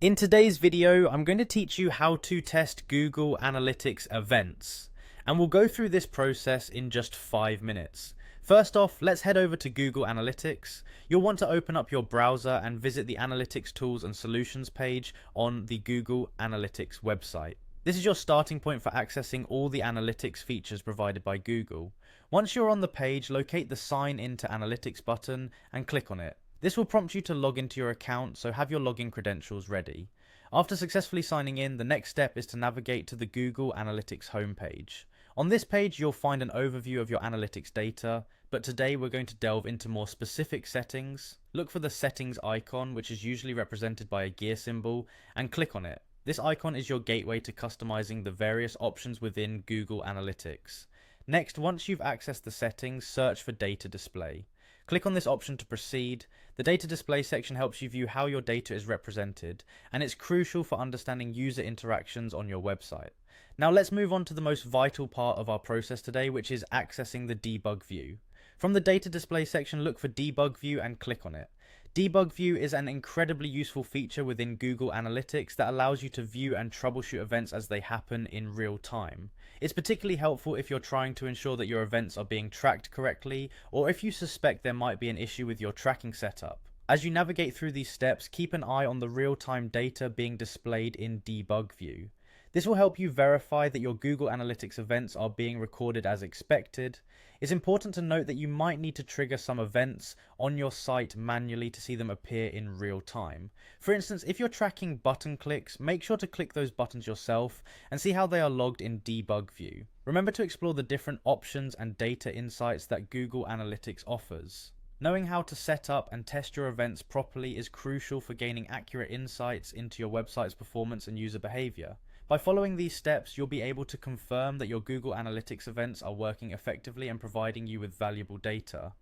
In today's video, I'm going to teach you how to test Google Analytics events, and we'll go through this process in just 5 minutes. First off, let's head over to Google Analytics. You'll want to open up your browser and visit the Analytics Tools and Solutions page on the Google Analytics website. This is your starting point for accessing all the analytics features provided by Google. Once you're on the page, locate the Sign into Analytics button and click on it. This will prompt you to log into your account, so have your login credentials ready. After successfully signing in, the next step is to navigate to the Google Analytics homepage. On this page, you'll find an overview of your analytics data, but today we're going to delve into more specific settings. Look for the settings icon, which is usually represented by a gear symbol, and click on it. This icon is your gateway to customizing the various options within Google Analytics. Next, once you've accessed the settings, search for data display. Click on this option to proceed. The data display section helps you view how your data is represented, and it's crucial for understanding user interactions on your website. Now let's move on to the most vital part of our process today, which is accessing the debug view. From the data display section, look for debug view and click on it. Debug view is an incredibly useful feature within Google Analytics that allows you to view and troubleshoot events as they happen in real time. It's particularly helpful if you're trying to ensure that your events are being tracked correctly, or if you suspect there might be an issue with your tracking setup. As you navigate through these steps, keep an eye on the real-time data being displayed in debug view. This will help you verify that your Google Analytics events are being recorded as expected. It's important to note that you might need to trigger some events on your site manually to see them appear in real time. For instance, if you're tracking button clicks, make sure to click those buttons yourself and see how they are logged in debug view. Remember to explore the different options and data insights that Google Analytics offers. Knowing how to set up and test your events properly is crucial for gaining accurate insights into your website's performance and user behavior. By following these steps, you'll be able to confirm that your Google Analytics events are working effectively and providing you with valuable data.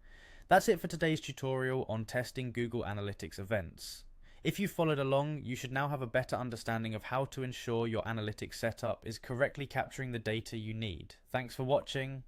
That's it for today's tutorial on testing Google Analytics events. If you followed along, you should now have a better understanding of how to ensure your analytics setup is correctly capturing the data you need. Thanks for watching.